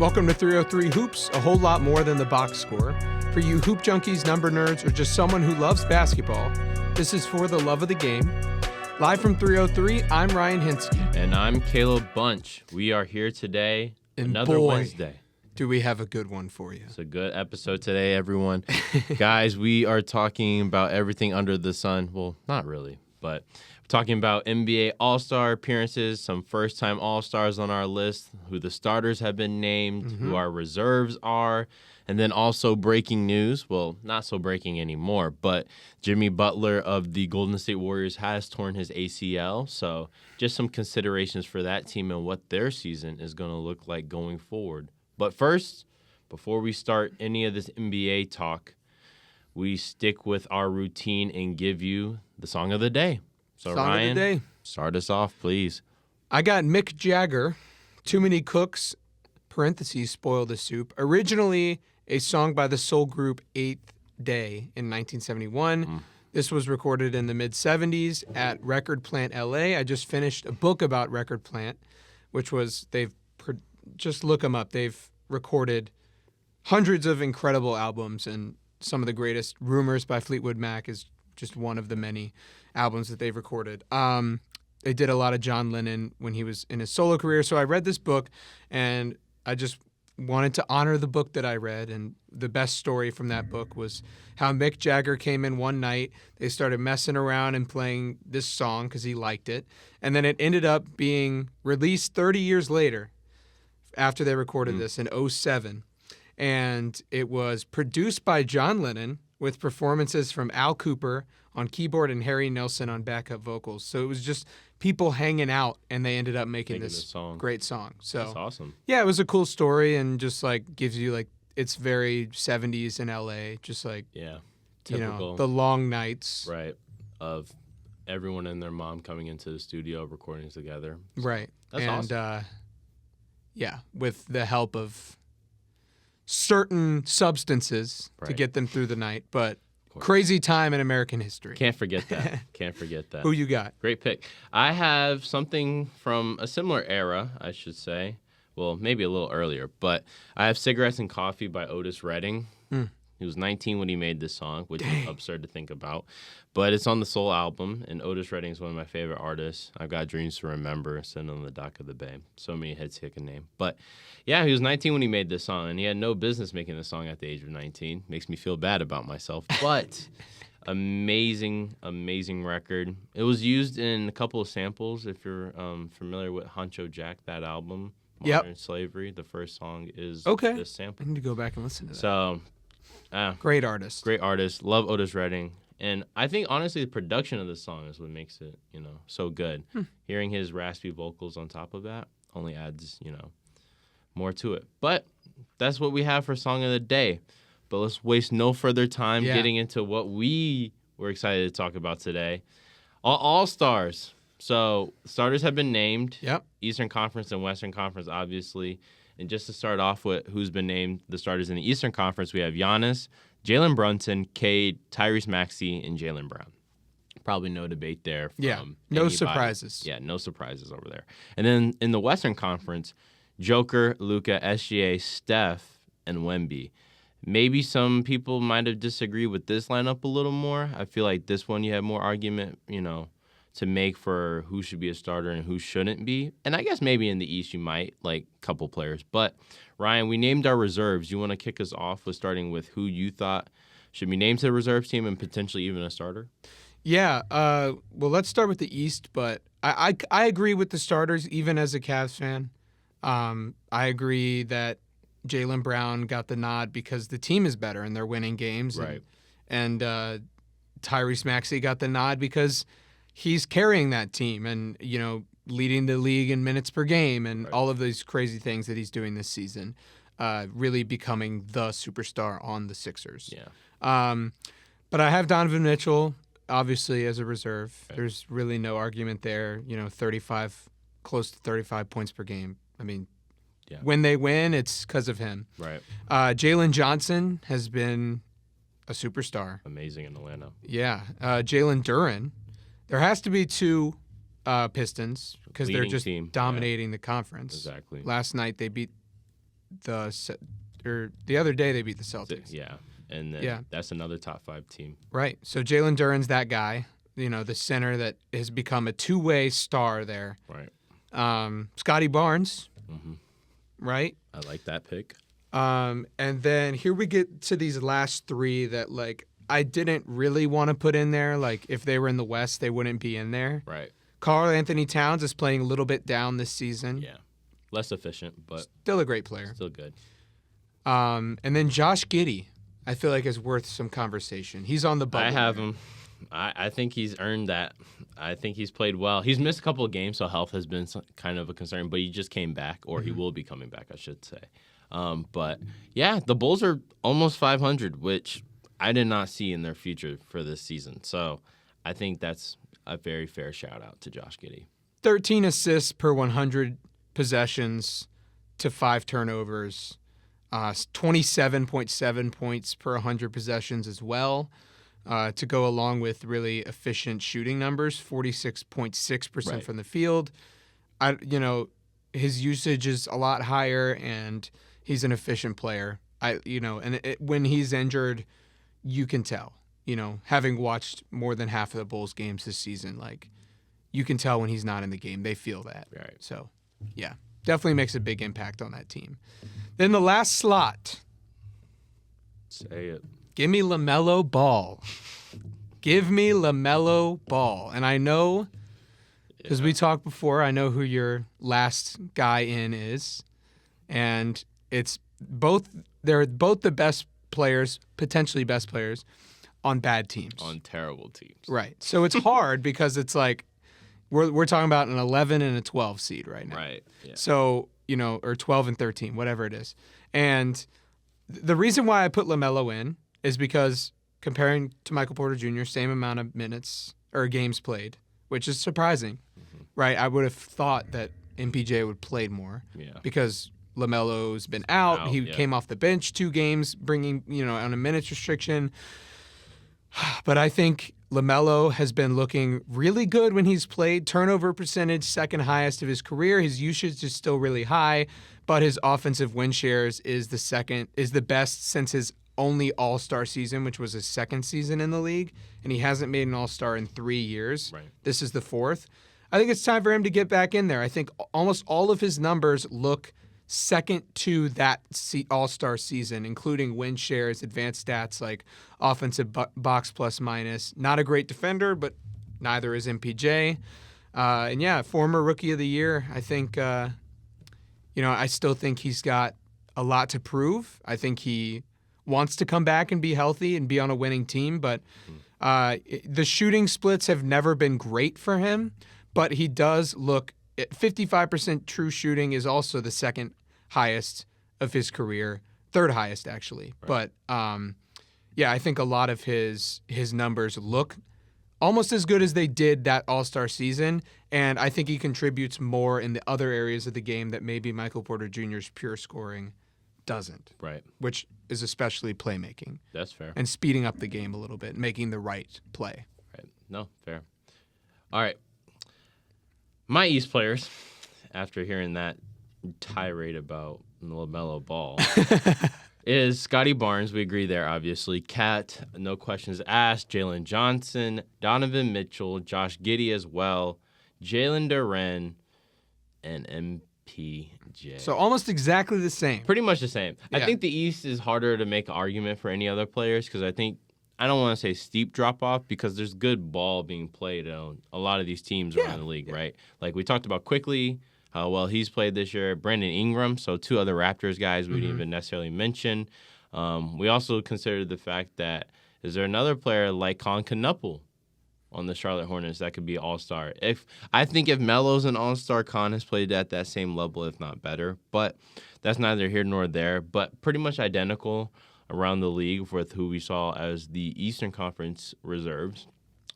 Welcome to 303 Hoops, a whole lot more than the box score. For you hoop junkies, number nerds, or just someone who loves basketball, this is for the love of the game. Live from 303, I'm Ryan Hinske. And I'm Caleb Bunch. We are here today, And another boy, Wednesday. Do we have a good one for you. It's a good episode today, everyone. Guys, we are talking about everything under the sun. Well, not really, but we're talking about NBA All-Star appearances, some first-time All-Stars on our list, who the starters have been named, who our reserves are, and then also breaking news. Well, not so breaking anymore, but Jimmy Butler of the Golden State Warriors has torn his ACL. So just some considerations for that team and what their season is going to look like going forward. But first, before we start any of this NBA talk, we stick with our routine and give you the song of the day. So Song Ryan, of the day. Start us off, please. I got Mick Jagger, Too Many Cooks, parentheses, Spoil the Soup. Originally a song by the soul group Eighth Day in 1971. This was recorded in the mid-'70s at Record Plant LA. I just finished a book about Record Plant, which was, just look them up. They've recorded hundreds of incredible albums, and some of the greatest. Rumors by Fleetwood Mac is just one of the many albums that they've recorded. They did a lot of John Lennon when he was in his solo career. So I read this book, and I just wanted to honor the book that I read. And the best story from that book was how Mick Jagger came in one night. They started messing around and playing this song because he liked it. And then it ended up being released 30 years later after they recorded this in 2007. And it was produced by John Lennon with performances from Al Cooper on keyboard and Harry Nilsson on backup vocals. So it was just people hanging out, and they ended up making this great song. So That's awesome. Yeah, it was a cool story, and just like gives you like, it's very 70s in LA, just like, Typical, the long nights. right, of everyone and their mom coming into the studio recording together. Right. That's awesome. Yeah, with the help of certain substances to Right. get them through the night, but crazy time in American history. Can't forget that. Can't forget that. Who you got? Great pick. I have something from a similar era, I should say. Well, maybe a little earlier, but I have Cigarettes and Coffee by Otis Redding. He was 19 when he made this song, which is absurd to think about. But it's on the Soul album, and Otis Redding is one of my favorite artists. I've got Dreams to Remember, sitting on the dock of the bay. So many hits he can name. But yeah, he was 19 when he made this song, and he had no business making this song at the age of 19. Makes me feel bad about myself. But amazing, amazing record. It was used in a couple of samples. If you're familiar with Honcho Jack, that album, Modern Slavery, the first song is this sample. I need to go back and listen to that. So, great artist. Great artist. Love Otis Redding. And I think, honestly, the production of the song is what makes it, so good. Hearing his raspy vocals on top of that only adds, more to it. But that's what we have for Song of the Day. But let's waste no further time getting into what we were excited to talk about today. All-Stars. So starters have been named. Yep. Eastern Conference and Western Conference, obviously. And just to start off with who's been named the starters in the Eastern Conference, we have Giannis, Jalen Brunson, Cade, Tyrese Maxey, and Jaylen Brown. Probably no debate there. From no anybody. surprises. Yeah, no surprises over there. And then in the Western Conference, Joker, Luka, SGA, Steph, and Wemby. Maybe some people might have disagreed with this lineup a little more. I feel like this one you have more argument, to make for who should be a starter and who shouldn't be. And I guess maybe in the East you might, like a couple players. But, Ryan, we named our reserves. You want to kick us off with starting with who you thought should be named to the reserves team and potentially even a starter? Yeah. Well, let's start with the East, but I agree with the starters, even as a Cavs fan. I agree that Jaylen Brown got the nod because the team is better and they're winning games. Right. And Tyrese Maxey got the nod because he's carrying that team and, leading the league in minutes per game and all of these crazy things that he's doing this season, really becoming the superstar on the Sixers. Yeah. But I have Donovan Mitchell, obviously, as a reserve. Right. There's really no argument there. 35, close to 35 points per game. I mean, when they win, it's because of him. Right. Jalen Johnson has been a superstar. Amazing in Atlanta. Yeah. Jalen Duren. There has to be two Pistons because they're just dominating the conference. Exactly. Last night they beat the other day they beat the Celtics. Yeah. And then that's another top 5 team. Right. So Jalen Duren's that guy, the center that has become a two-way star there. Right. Scotty Barnes. Mm-hmm. Right. I like that pick. And then here we get to these last 3 that I didn't really want to put in there. If they were in the West, they wouldn't be in there. Right. Karl Anthony Towns is playing a little bit down this season. Yeah. Less efficient, but still a great player. Still good. And then Josh Giddey, I feel like is worth some conversation. He's on the Butler. I have him. I think he's earned that. I think he's played well. He's missed a couple of games, so health has been kind of a concern, but he just came back, or he will be coming back, I should say. But, yeah, the Bulls are almost 500, which I did not see in their future for this season. So I think that's a very fair shout-out to Josh Giddey. 13 assists per 100 possessions to 5 turnovers. 27.7 points per 100 possessions as well, to go along with really efficient shooting numbers, 46.6% from the field. His usage is a lot higher, and he's an efficient player. When he's injured, you can tell. Having watched more than half of the Bulls games this season, you can tell when he's not in the game. They feel that. Right. So, yeah, definitely makes a big impact on that team. Then the last slot. Say it. Give me LaMelo Ball. Give me LaMelo Ball. And I know, because we talked before, I know who your last guy in is. And it's they're both the best players, potentially best players, on bad teams. On terrible teams. Right. So it's hard because it's we're talking about an 11 and a 12 seed right now. Right. Yeah. So, or 12 and 13, whatever it is. And the reason why I put LaMelo in is because comparing to Michael Porter Jr., same amount of minutes or games played, which is surprising, right? I would have thought that MPJ would play more because LaMelo's been out. He came off the bench 2 games, bringing, on a minutes restriction. But I think LaMelo has been looking really good when he's played. Turnover percentage, second highest of his career. His usage is still really high, but his offensive win shares is the best since his only All-Star season, which was his second season in the league, and he hasn't made an All-Star in 3 years. Right. This is the 4th. I think it's time for him to get back in there. I think almost all of his numbers look second to that All-Star season, including win shares, advanced stats like offensive box plus minus. Not a great defender, but neither is MPJ. Former Rookie of the Year. I think, I still think he's got a lot to prove. I think he wants to come back and be healthy and be on a winning team, but the shooting splits have never been great for him, but he does look 55% true shooting is also the second highest of his career, third highest actually. Right. But I think a lot of his numbers look almost as good as they did that All-Star season, and I think he contributes more in the other areas of the game that maybe Michael Porter Jr.'s pure scoring doesn't. Right. Which is especially playmaking. That's fair. And speeding up the game a little bit, making the right play. Right. No, fair. All right. My East players, after hearing that tirade about LaMelo Ball, is Scotty Barnes. We agree there, obviously. Cat, no questions asked. Jalen Johnson, Donovan Mitchell, Josh Giddey as well, Jalen Duren, and MPJ. So almost exactly the same. Pretty much the same. Yeah. I think the East is harder to make an argument for any other players because I don't want to say steep drop-off because there's good ball being played on a lot of these teams around the league, right? Like we talked about quickly, how well he's played this year. Brandon Ingram, so 2 other Raptors guys we didn't even necessarily mention. We also considered the fact that is there another player like Colin Knuppel on the Charlotte Hornets that could be all-star? I think if Melo's an all-star, Con has played at that same level, if not better. But that's neither here nor there. But pretty much identical around the league with who we saw as the Eastern Conference reserves.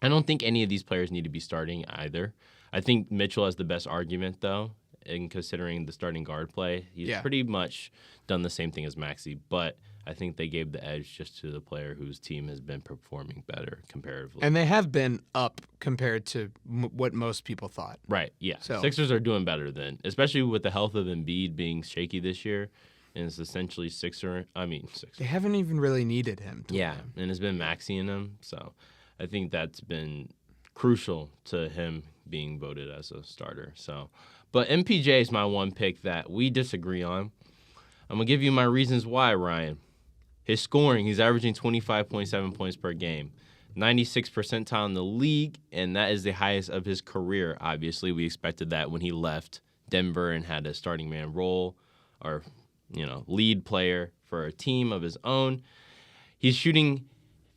I don't think any of these players need to be starting either. I think Mitchell has the best argument, though, in considering the starting guard play. He's pretty much done the same thing as Maxey, but I think they gave the edge just to the player whose team has been performing better comparatively. And they have been up compared to what most people thought. Right, yeah. So Sixers are doing better especially with the health of Embiid being shaky this year and is essentially Sixer. They haven't even really needed him. Yeah, and has been maxing him. So I think that's been crucial to him being voted as a starter. So, but MPJ is my one pick that we disagree on. I'm going to give you my reasons why, Ryan. His scoring, he's averaging 25.7 points per game. 96th percentile in the league, and that is the highest of his career. Obviously, we expected that when he left Denver and had a starting man role or, lead player for a team of his own. He's shooting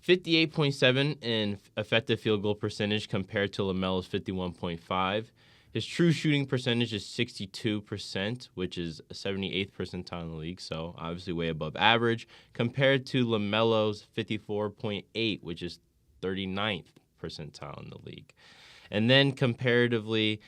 58.7 in effective field goal percentage compared to LaMelo's 51.5. His true shooting percentage is 62%, which is 78th percentile in the league, so obviously way above average, compared to LaMelo's 54.8, which is 39th percentile in the league. And then comparatively,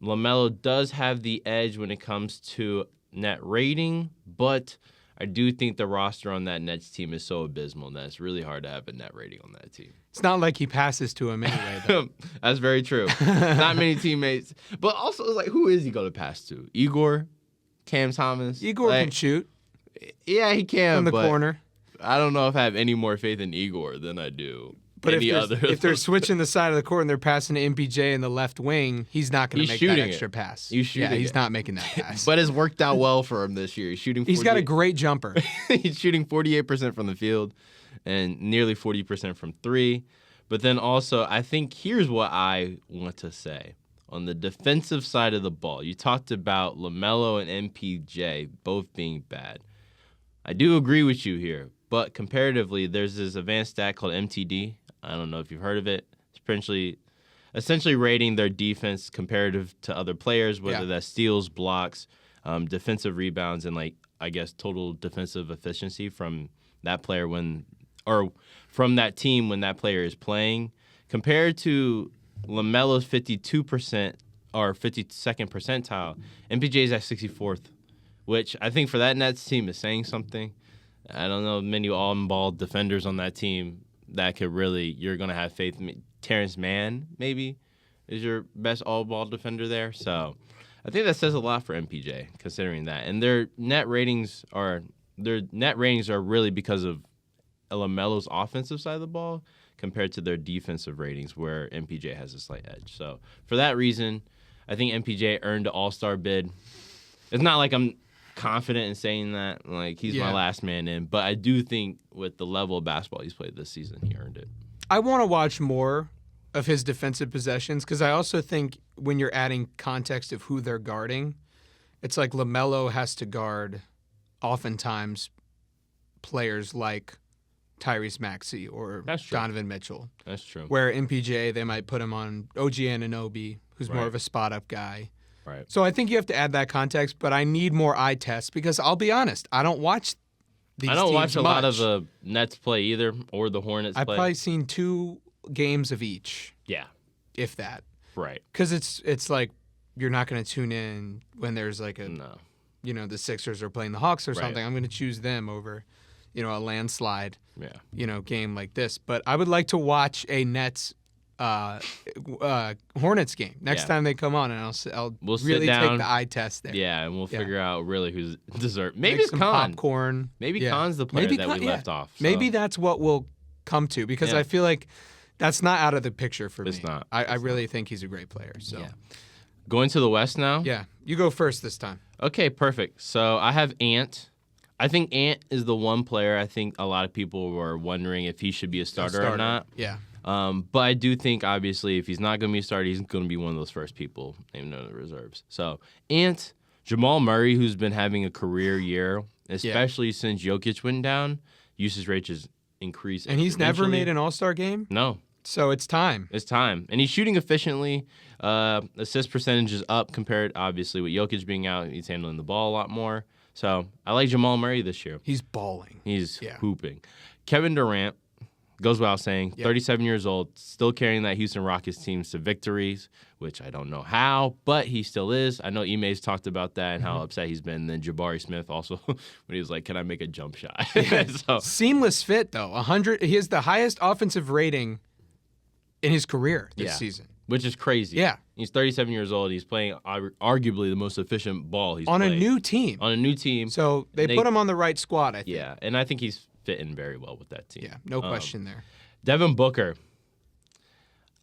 LaMelo does have the edge when it comes to net rating, but I do think the roster on that Nets team is so abysmal that it's really hard to have a net rating on that team. It's not like he passes to him anyway, though. That's very true. Not many teammates. But also, who is he going to pass to? Igor? Cam Thomas? Igor can shoot. Yeah, he can. From the corner. I don't know if I have any more faith in Igor than I do. But if they're switching the side of the court and they're passing to MPJ in the left wing, he's not going to make that extra pass. He's not making that pass. But it's worked out well for him this year. He's got a great jumper. He's shooting 48% from the field and nearly 40% from three. But then also, I think here's what I want to say. On the defensive side of the ball, you talked about LaMelo and MPJ both being bad. I do agree with you here. But comparatively, there's this advanced stat called MTD. I don't know if you've heard of it. It's essentially rating their defense comparative to other players, whether that's steals, blocks, defensive rebounds, and total defensive efficiency from that player from that team when that player is playing. Compared to LaMelo's 52% or 52nd percentile, MPJ is at 64th, which I think for that Nets team is saying something. I don't know many on-ball defenders on that team that could you're going to have faith. Terrence Mann, maybe, is your best all-ball defender there. So I think that says a lot for MPJ, considering that. And their net ratings are really because of LaMelo's offensive side of the ball compared to their defensive ratings, where MPJ has a slight edge. So for that reason, I think MPJ earned an all-star bid. It's not like I'm confident in saying that, he's my last man in, but I do think with the level of basketball he's played this season, he earned it. I want to watch more of his defensive possessions because I also think when you're adding context of who they're guarding, it's like LaMelo has to guard oftentimes players like Tyrese Maxey or Donovan Mitchell. That's true. Where MPJ, they might put him on OG Anunoby, who's more of a spot-up guy. Right. So I think you have to add that context, but I need more eye tests because I'll be honest, I don't watch these teams much. I don't watch a lot of the Nets play either, or the Hornets play. I've probably seen 2 games of each. Yeah. If that. Right. Because it's like you're not going to tune in when there's No. The Sixers are playing the Hawks or something. I'm going to choose them over, a landslide, game like this. But I would like to watch a Nets Hornets game next time they come on, and I'll really take the eye test there. Yeah, and we'll figure out really who's deserved. Maybe Make it's some Khan. Popcorn. Maybe Khan's the player that we left off. So. Maybe that's what we'll come to because I feel like that's not out of the picture for me. It's not. I really think he's a great player. So, going to the West now. Yeah, you go first this time. Okay, perfect. So I have Ant. I think Ant is the one player I think a lot of people were wondering if he should be a starter. Or not. Yeah. But I do think, obviously, if he's not going to be a starter, he's going to be one of those first people named in the reserves. So, Ant, Jamal Murray, who's been having a career year, especially since Jokic went down, usage rate has increased. And he's never made an all-star game? No. So it's time. It's time. And he's shooting efficiently. Assist percentage is up compared, obviously, with Jokic being out. He's handling the ball a lot more. So, I like Jamal Murray this year. He's balling. He's hooping. Kevin Durant. Goes without saying, 37 years old, still carrying that Houston Rockets team to victories, which I don't know how, but he still is. I know Ime's talked about that and how upset he's been. And then Jabari Smith also, when he was like, can I make a jump shot? So, seamless fit, though. 100. He has the highest offensive rating in his career this season. which is crazy. Yeah. He's 37 years old. He's playing arguably the most efficient ball he's on played. a new team. On a new team. So they put him on the right squad, I think. Yeah, and I think he's fitting very well with that team. Yeah, no question there. Devin Booker.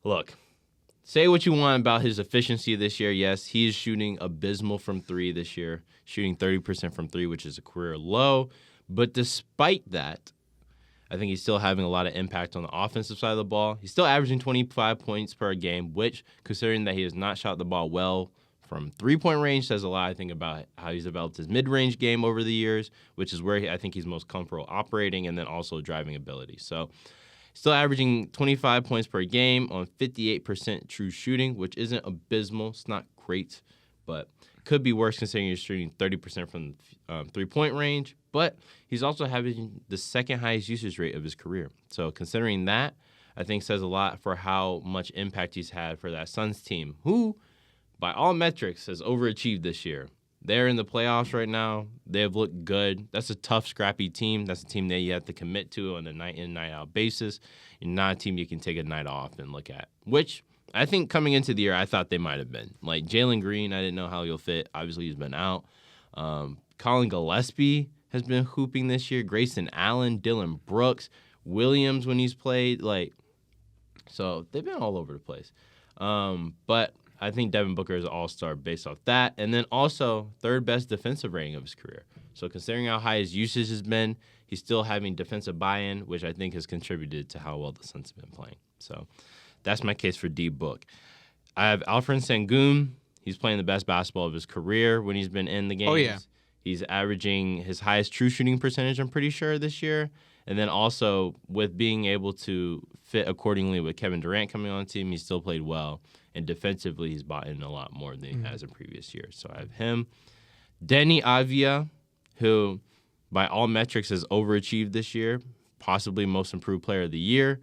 Look, say what you want about his efficiency this year. Yes, he is shooting abysmal from three this year, shooting 30% from three, which is a career low. But despite that, I think he's still having a lot of impact on the offensive side of the ball. He's still averaging 25 points per game, which, considering that he has not shot the ball well from three-point range, says a lot, I think, about how he's developed his mid-range game over the years, which is where I think he's most comfortable operating, and then also driving ability. So still averaging 25 points per game on 58% true shooting, which isn't abysmal. It's not great, but could be worse considering you're shooting 30% from three-point range. But he's also having the second highest usage rate of his career. So considering that, I think says a lot for how much impact he's had for that Suns team, who, by all metrics, has overachieved this year. They're in the playoffs right now. They have looked good. That's a tough, scrappy team. That's a team that you have to commit to on a night-in, night-out basis. And not a team you can take a night off and look at, which I think coming into the year, I thought they might have been. Like Jalen Green, I didn't know how he'll fit. Obviously, he's been out. Colin Gillespie has been hooping this year. Grayson Allen, Dylan Brooks, Williams when he's played. So they've been all over the place. But I think Devin Booker is an all-star based off that. And then also third best defensive rating of his career. So considering how high his usage has been, he's still having defensive buy-in, which I think has contributed to how well the Suns have been playing. So that's my case for D-Book. I have Alfred Sengun. He's playing the best basketball of his career when he's been in the games. Oh, yeah. He's averaging his highest true shooting percentage, I'm pretty sure, this year. And then also with being able to fit accordingly with Kevin Durant coming on the team, he still played well. And defensively, he's bought in a lot more than he has in previous years. So I have him. Denny Avia, who by all metrics has overachieved this year, possibly most improved player of the year.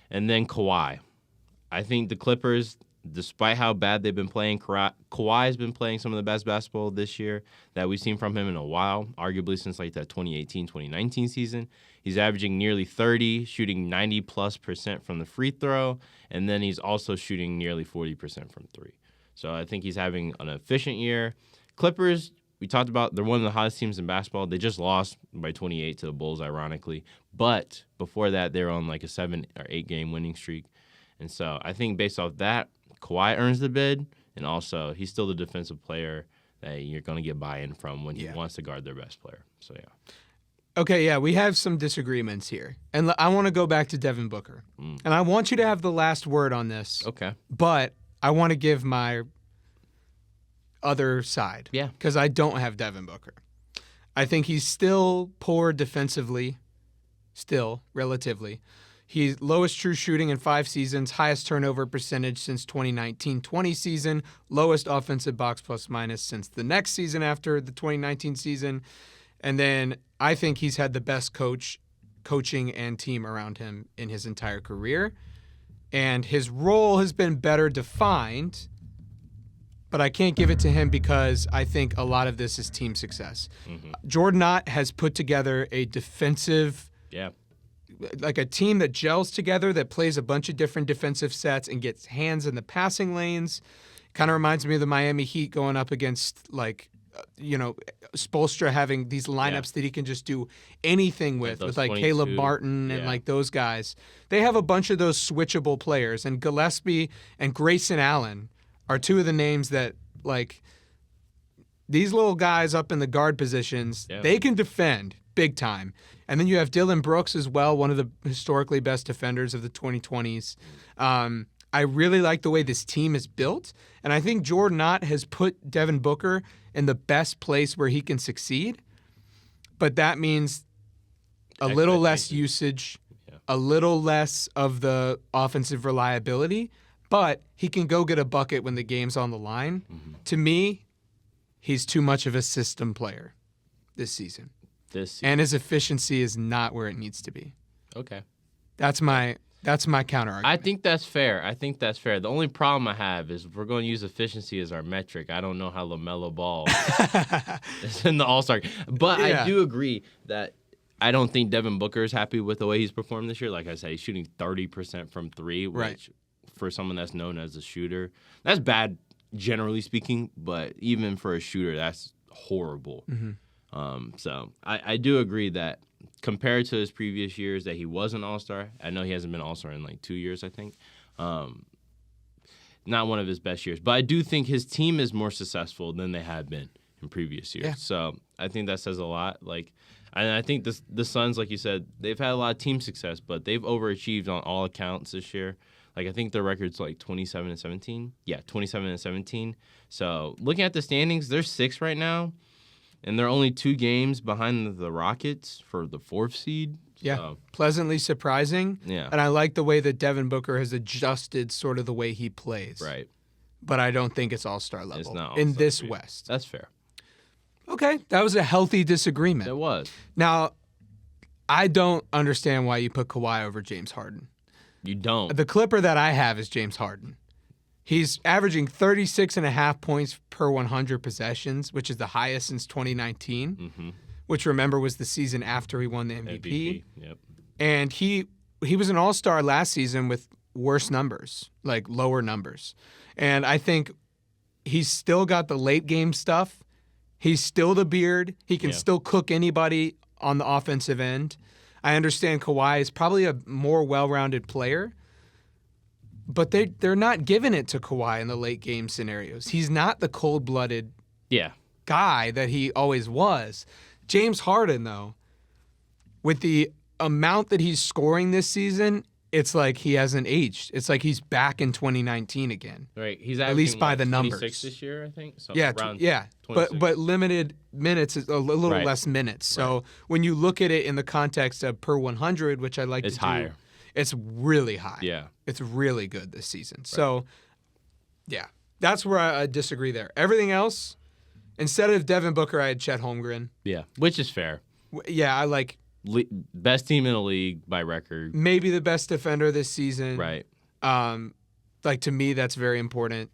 And then Kawhi. I think the Clippers, despite how bad they've been playing, Kawhi has been playing some of the best basketball this year that we've seen from him in a while, arguably since that 2018-2019 season. He's averaging nearly 30, shooting 90+% from the free throw, and then he's also shooting nearly 40% from three. So I think he's having an efficient year. Clippers, we talked about, they're one of the hottest teams in basketball. They just lost by 28 to the Bulls, ironically. But before that, they were on a 7 or 8 game winning streak. And so I think based off that, Kawhi earns the bid, and also he's still the defensive player that you're going to get buy-in from when he wants to guard their best player. So, yeah. Okay, yeah, we have some disagreements here. And I want to go back to Devin Booker. And I want you to have the last word on this. Okay. But I want to give my other side. Yeah. Because I don't have Devin Booker. I think he's still poor defensively, relatively. He's lowest true shooting in 5 seasons, highest turnover percentage since 2019-20 season, lowest offensive box plus minus since the next season after the 2019 season. And then I think he's had the best coaching and team around him in his entire career. And his role has been better defined, but I can't give it to him because I think a lot of this is team success. Jordan Knott has put together a defensive like a team that gels together, that plays a bunch of different defensive sets and gets hands in the passing lanes. Kind of reminds me of the Miami Heat going up against, Spoelstra having these lineups that he can just do anything with Caleb Martin and those guys. They have a bunch of those switchable players, and Gillespie and Grayson Allen are two of the names that, these little guys up in the guard positions, they can defend big time. And then you have Dylan Brooks as well, one of the historically best defenders of the 2020s. I really like the way this team is built, and I think Jordan Knott has put Devin Booker in the best place where he can succeed. But that means a little less usage, a little less of the offensive reliability, but he can go get a bucket when the game's on the line. To me, he's too much of a system player this season. And his efficiency is not where it needs to be. Okay. That's my counter argument. I think that's fair. The only problem I have is if we're going to use efficiency as our metric, I don't know how LaMelo Ball is in the All-Star. But I do agree that I don't think Devin Booker is happy with the way he's performed this year. Like I said, he's shooting 30% from three, which for someone that's known as a shooter. That's bad, generally speaking, but even for a shooter, that's horrible. So I do agree that compared to his previous years that he was an all-star, I know he hasn't been all-star in like 2 years, I think. Not one of his best years. But I do think his team is more successful than they have been in previous years. Yeah. So I think that says a lot. And I think the Suns, like you said, they've had a lot of team success, but they've overachieved on all accounts this year. I think their record's 27-17. Yeah, 27-17. So looking at the standings, they're 6th right now, and they're only 2 games behind the Rockets for the 4th seed. Yeah, So, pleasantly surprising. Yeah. And I like the way that Devin Booker has adjusted sort of the way he plays. right. But I don't think it's all-star level It's not in all-star this for you. West. That's fair. Okay, that was a healthy disagreement. It was. Now, I don't understand why you put Kawhi over James Harden. You don't. The Clipper that I have is James Harden. He's averaging 36.5 points per 100 possessions, which is the highest since 2019, which, remember, was the season after he won the MVP. Yep. And he was an all-star last season with worse numbers, like lower numbers. And I think he's still got the late-game stuff. He's still the beard. He can still cook anybody on the offensive end. I understand Kawhi is probably a more well-rounded player, but they're not giving it to Kawhi in the late-game scenarios. He's not the cold-blooded guy that he always was. James Harden, though, with the amount that he's scoring this season, it's like he hasn't aged. It's like he's back in 2019 again. Right. He's at least by the 26 numbers this year, I think. So Yeah, around 26. but limited minutes, is a little Right. less minutes. So when you look at it in the context of per 100, which I like It's to do, higher. it's really high. Yeah. It's really good this season. So, yeah, that's where I disagree there. Everything else, instead of Devin Booker, I had Chet Holmgren. Yeah. Which is fair. Yeah, I like Best team in the league by record. maybe the best defender this season. Right. Like, to me, that's very important.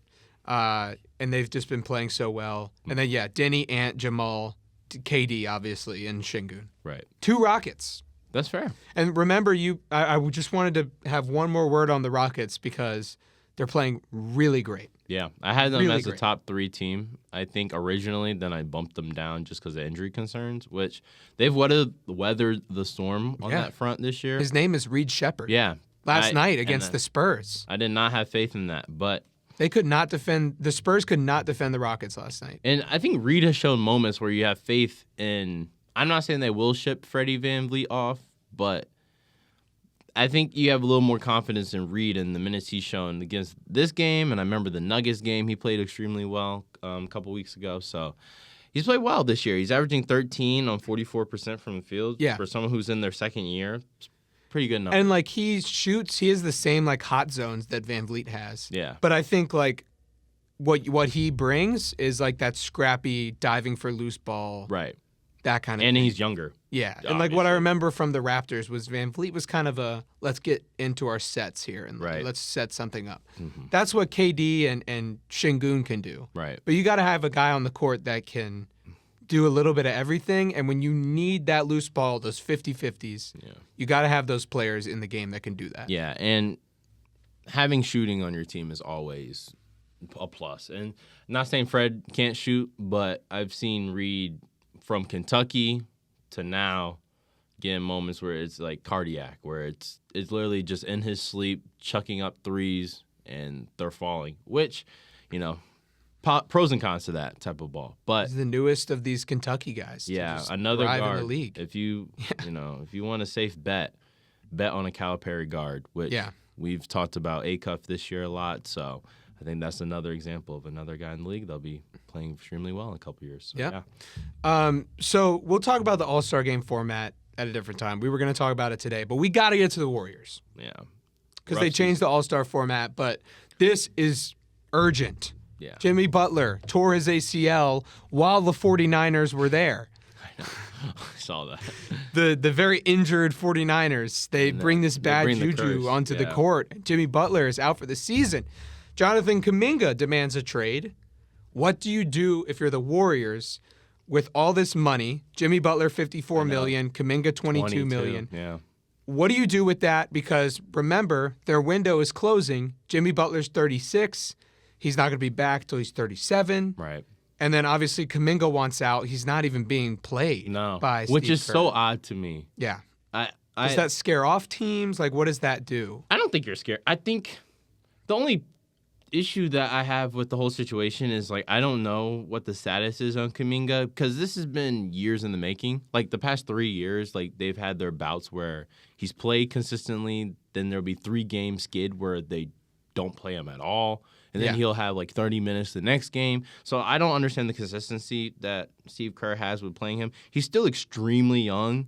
And they've just been playing so well. And then, Denny, Ant, Jamal, KD, obviously, and Şengün. Right. 2 Rockets. That's fair. And remember, I just wanted to have one more word on the Rockets because they're playing really great. Yeah. I had them Really as a great. top 3 team, I think, originally. Then I bumped them down just because of injury concerns, which they've weathered the storm on that front this year. His name is Reed Shepherd. Yeah. Last night against the Spurs. I did not have faith in that, but They could not defend. The Spurs could not defend the Rockets last night. And I think Reed has shown moments where you have faith in. I'm not saying they will ship Freddie VanVleet off, but I think you have a little more confidence in Reed in the minutes he's shown against this game. And I remember the Nuggets game, he played extremely well a couple weeks ago. So he's played well this year. He's averaging 13 on 44% from the field. Yeah. For someone who's in their second year, it's pretty good number. And like he has the same like hot zones that Van Vliet has. Yeah. But I think like what he brings is like that scrappy diving for loose ball, Right. that kind of And thing. he's younger. Yeah. And like what I obviously. remember from the Raptors was Van Vliet was kind of a let's get into our sets here and Right. let's set something up. Mm-hmm. That's what KD and Şengün can do. Right. But you got to have a guy on the court that can do a little bit of everything. And when you need that loose ball, those 50-50s, you got to have those players in the game that can do that. Yeah, and having shooting on your team is always a plus. And not saying Fred can't shoot, but I've seen Reed from Kentucky to now getting moments where it's like cardiac, where it's literally just in his sleep chucking up threes and they're falling, which, you know, pros and cons to that type of ball. But He's the newest of these Kentucky guys. to yeah, just another thrive guard. in the league. If you if you want a safe bet on a Calipari guard, which we've talked about Acuff this year a lot. So I think that's another example of another guy in the league. They'll be playing extremely well in a couple years. So, yeah. So we'll talk about the All-Star Game format at a different time. We were going to talk about it today, but we got to get to the Warriors Yeah. because they changed the All-Star format. But this is urgent. Yeah. Jimmy Butler tore his ACL while the 49ers were there. I saw that. The very injured 49ers, they bring this bad bring the juju curse, onto the yeah. court. Jimmy Butler is out for the season. Jonathan Kuminga demands a trade. What do you do if you're the Warriors with all this money? Jimmy Butler $54 million, Kuminga $22 million. Yeah. what do you do with that? Because remember, their window is closing. Jimmy Butler's 36. He's not going to be back till he's 37. Right. And then obviously Kuminga wants out. He's not even being played by Steve which is Kerr. so odd to me. Yeah. Does that scare off teams? Like, what does that do? I don't think you're scared. I think the only issue that I have with the whole situation is, like, I don't know what the status is on Kuminga because this has been years in the making. Like, the past 3 years, like, they've had their bouts where he's played consistently. Then there'll be 3-game skid where they don't play him at all. And then he'll have, like, 30 minutes the next game. So I don't understand the consistency that Steve Kerr has with playing him. He's still extremely young.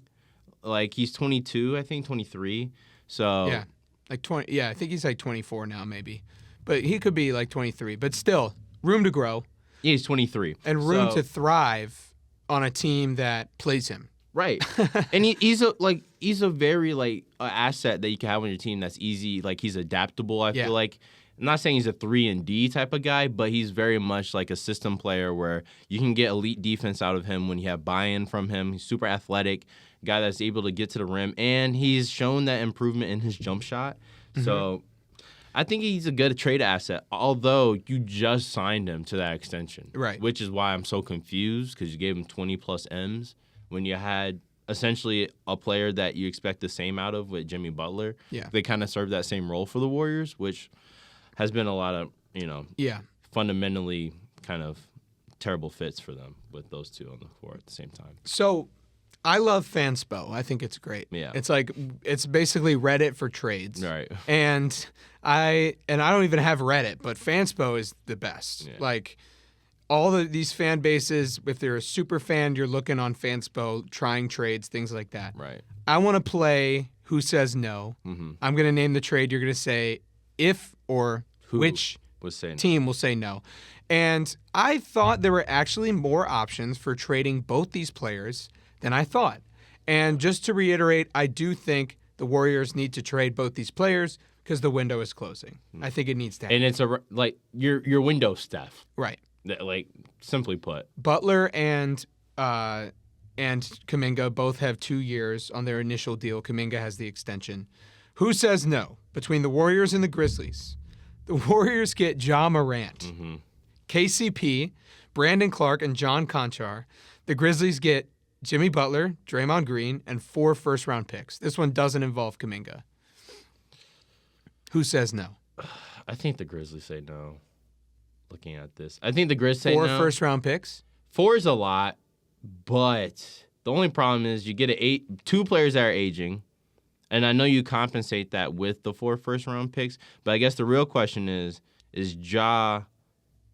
Like, he's 22, I think, 23. So yeah, like 20. Yeah, I think he's like 24 now, maybe, but he could be like 23. But still, room to grow. Yeah, he's 23, and room to thrive on a team that plays him. Right, and he's a very like asset that you can have on your team. That's easy. Like, he's adaptable. I feel like. I'm not saying he's a 3-and-D type of guy, but he's very much like a system player where you can get elite defense out of him when you have buy-in from him. He's super athletic, guy that's able to get to the rim, and he's shown that improvement in his jump shot. Mm-hmm. So I think he's a good trade asset, although you just signed him to that extension. Right. Which is why I'm so confused, because you gave him 20-plus M's when you had essentially a player that you expect the same out of with Jimmy Butler. Yeah. They kind of serve that same role for the Warriors, which has been a lot of, fundamentally kind of terrible fits for them with those two on the floor at the same time. So I love Fanspo. I think it's great. Yeah. It's basically Reddit for trades. Right. And I don't even have Reddit, but Fanspo is the best. Yeah. Like, all these fan bases, if they're a super fan, you're looking on Fanspo, trying trades, things like that. Right. I want to play Who Says No. Mm-hmm. I'm going to name the trade. You're going to say if or which team will say no. And I thought there were actually more options for trading both these players than I thought. And just to reiterate, I do think the Warriors need to trade both these players because the window is closing. I think it needs to happen. And it's your window, Steph. Right. Like, simply put. Butler and Kuminga both have 2 years on their initial deal. Kuminga has the extension. Who says no? Between the Warriors and the Grizzlies, the Warriors get Ja Morant, KCP, Brandon Clark, and John Conchar. The Grizzlies get Jimmy Butler, Draymond Green, and 4 first-round picks. This one doesn't involve Kuminga. Who says no? I think the Grizzlies say no. Looking at this, I think the Grizzlies say 4 no. first-round picks? 4 is a lot, but the only problem is you get 2 players that are aging. And I know you compensate that with the 4 first-round picks, but I guess the real question is Ja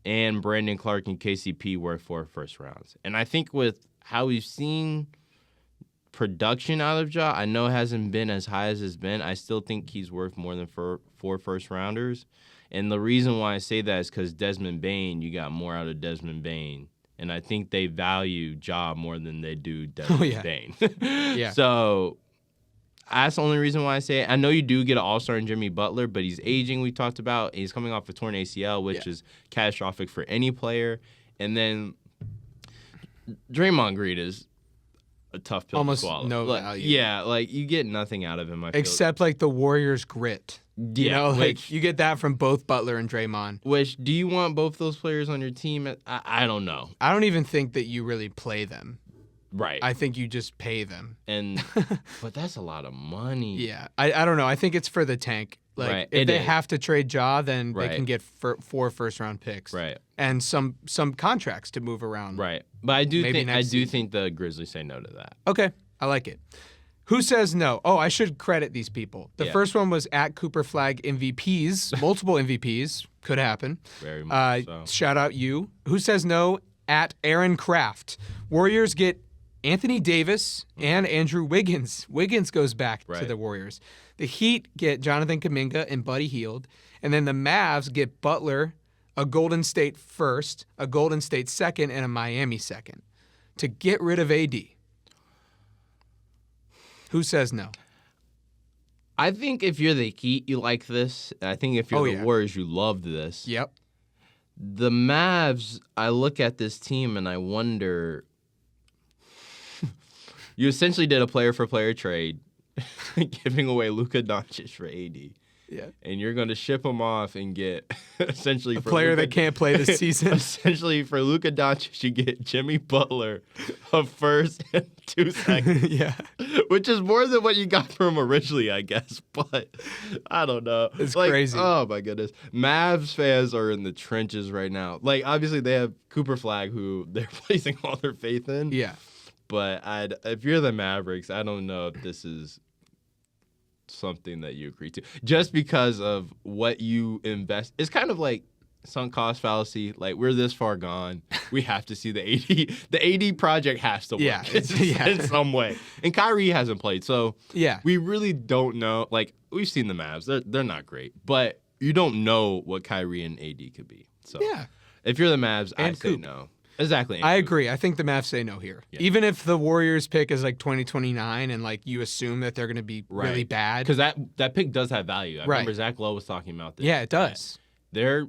and Brandon Clark and KCP worth 4 first rounds? And I think with how we've seen production out of Ja, I know it hasn't been as high as it's been. I still think he's worth more than 4 first-rounders. And the reason why I say that is because Desmond Bane, you got more out of Desmond Bane. And I think they value Ja more than they do Desmond Bane. Yeah. So that's the only reason why I say it. I know you do get an all-star in Jimmy Butler, but he's aging, we talked about. He's coming off a torn ACL, which is catastrophic for any player. And then Draymond Green is a tough pill to swallow. Almost no value. Yeah, like, you get nothing out of him, I feel. Except, like, the Warriors' grit. Yeah. You get that from both Butler and Draymond. Which, do you want both those players on your team? I don't know. I don't even think that you really play them. Right. I think you just pay them. But that's a lot of money. Yeah. I don't know. I think it's for the tank. Like, if they have to trade Ja, then they can get 4 first-round picks. Right. And some contracts to move around. Right. But I do think the Grizzlies say no to that. Okay. I like it. Who says no? Oh, I should credit these people. The first one was at Cooper Flag MVPs, multiple MVPs. Could happen. Very much so. Shout out you. Who says no? At Aaron Kraft. Warriors get Anthony Davis and Andrew Wiggins. Wiggins goes back to the Warriors. The Heat get Jonathan Kuminga and Buddy Hield. And then the Mavs get Butler, a Golden State first, a Golden State second, and a Miami second to get rid of AD. Who says no? I think if you're the Heat, you like this. I think if you're the Warriors, you love this. Yep. The Mavs, I look at this team and I wonder, you essentially did a player-for-player trade. giving away Luka Doncic for AD. Yeah. And you're going to ship him off and get essentially A player that can't play this season. Essentially, for Luka Doncic, you get Jimmy Butler, a first and 2 seconds. Yeah. Which is more than what you got from him originally, I guess. But I don't know. It's crazy. Oh, my goodness. Mavs fans are in the trenches right now. Like, obviously, they have Cooper Flag, who they're placing all their faith in. Yeah. But if you're the Mavericks, I don't know if this is something that you agree to, just because of what you invest. It's kind of like sunk cost fallacy. Like, we're this far gone, we have to see the AD project has to work in some way. And Kyrie hasn't played, so we really don't know. Like, we've seen the Mavs, they're not great, but you don't know what Kyrie and AD could be. So if you're the Mavs, I say no. Exactly. I agree. I think the Mavs say no here. Yeah. Even if the Warriors pick is like 2029 and like you assume that they're going to be really bad. Because that pick does have value. I remember Zach Lowe was talking about this. Yeah, it does. They're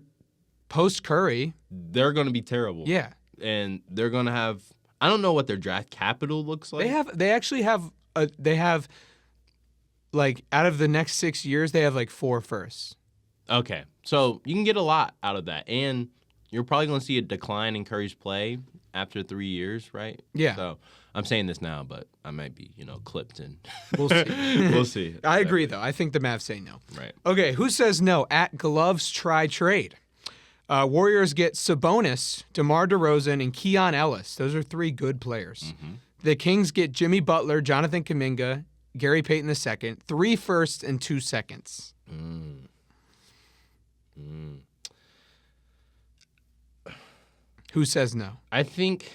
post-Curry. They're going to be terrible. Yeah. And they're going to have, I don't know what their draft capital looks like. They actually have, like, out of the next 6 years, they have like 4 firsts. Okay. So you can get a lot out of that. And you're probably going to see a decline in Curry's play after 3 years, right? Yeah. So I'm saying this now, but I might be, clipped in. We'll see. We'll see. I agree, though. I think the Mavs say no. Right. Okay, who says no? At Gloves Try Trade. Warriors get Sabonis, DeMar DeRozan, and Keon Ellis. Those are 3 good players. Mm-hmm. The Kings get Jimmy Butler, Jonathan Kuminga, Gary Payton II, 3 firsts and 2 seconds. Who says no? I think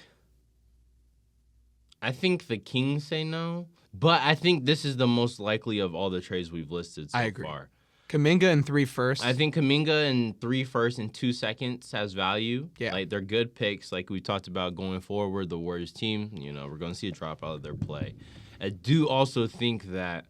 the Kings say no, but I think this is the most likely of all the trades we've listed so far. Kuminga and 3 firsts. I think Kuminga and 3 firsts and 2 seconds has value. Yeah. Like, they're good picks. Like we talked about going forward, the Warriors team, we're going to see a drop out of their play. I do also think that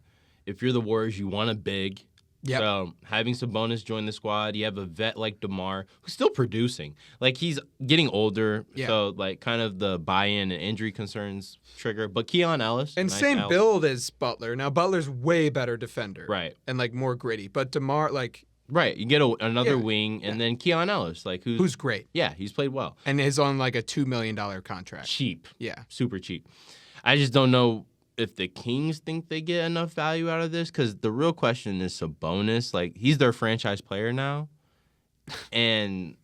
if you're the Warriors, you want a big. Yep. So having Sabonis join the squad, you have a vet like DeMar who's still producing. Like, he's getting older, so like kind of the buy-in and injury concerns trigger. But Keon Ellis, and same build as Butler. Now Butler's way better defender, right, and like more gritty. But DeMar, like, right, you get another wing, and then Keon Ellis, like who's great. Yeah, he's played well, and is on like a $2 million contract. Cheap, super cheap. I just don't know if the Kings think they get enough value out of this, because the real question is Sabonis. Like, he's their franchise player now, and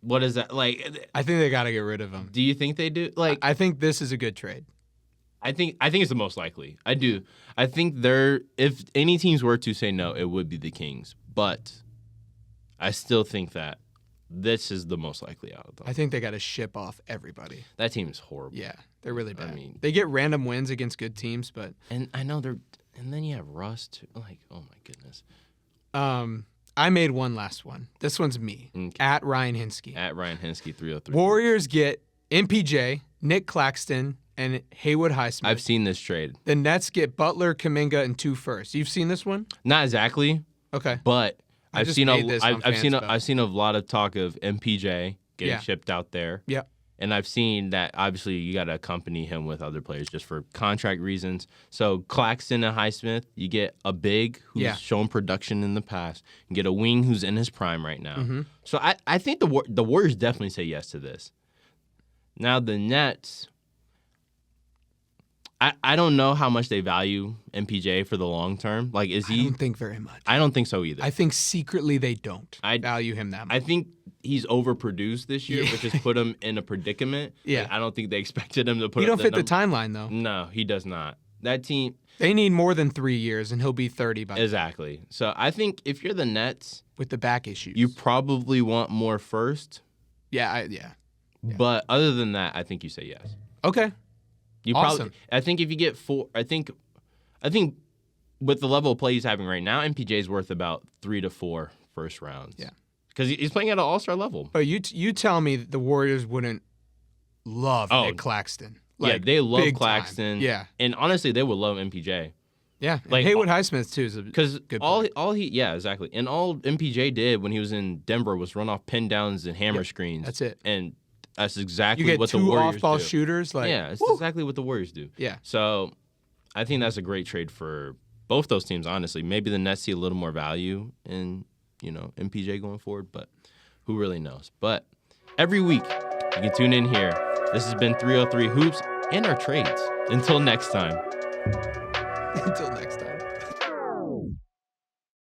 what is that like? I think they got to get rid of him. Do you think they do? Like, I think this is a good trade. I think it's the most likely. I do. I think if any teams were to say no, it would be the Kings. But I still think that this is the most likely out of them. I think they got to ship off everybody. That team is horrible. Yeah, they're really bad. I mean, they get random wins against good teams, but and I know they're. And then you have Russ too. Like, oh my goodness. I made one last one. This one's me. Okay. At Ryan Hinske. At Ryan Hinske 303. Warriors get MPJ, Nick Claxton, and Haywood Highsmith. I've seen this trade. The Nets get Butler, Kuminga, and 2 firsts. You've seen this one? Not exactly. Okay. But I've seen a lot of talk of MPJ getting shipped out there. Yeah. And I've seen that obviously you got to accompany him with other players just for contract reasons. So Claxton and Highsmith, you get a big who's shown production in the past. You get a wing who's in his prime right now. Mm-hmm. So I think the Warriors definitely say yes to this. Now the Nets, I don't know how much they value MPJ for the long term. Like, I don't think very much. I don't think so either. I think secretly they don't value him that much. I think he's overproduced this year, which has put him in a predicament. Yeah. Like, I don't think they expected him to put. He don't fit the timeline though. No, he does not. That team. They need more than 3 years, and he'll be 30 by then. Exactly. So I think if you're the Nets with the back issues, you probably want more first. Yeah. But other than that, I think you say yes. Okay. Awesome. I think if you get 4, I think with the level of play he's having right now, MPJ is worth about 3 to 4 first rounds. Yeah. Because he's playing at an all-star level. But you tell me the Warriors wouldn't love Nick Claxton. Like, they love Claxton. Time. Yeah. And honestly, they would love MPJ. Yeah. Like, Haywood Highsmith too is a good player. Exactly. And all MPJ did when he was in Denver was run off pin downs and hammer screens. That's it. And that's exactly what the Warriors do. Warriors You get 2 off-ball do. shooters. Like, it's exactly what the Warriors do. Yeah. So I think that's a great trade for both those teams, honestly. Maybe the Nets see a little more value in, MPJ going forward, but who really knows? But every week, you can tune in here. This has been 303 Hoops and our trades. Until next time. Until next time.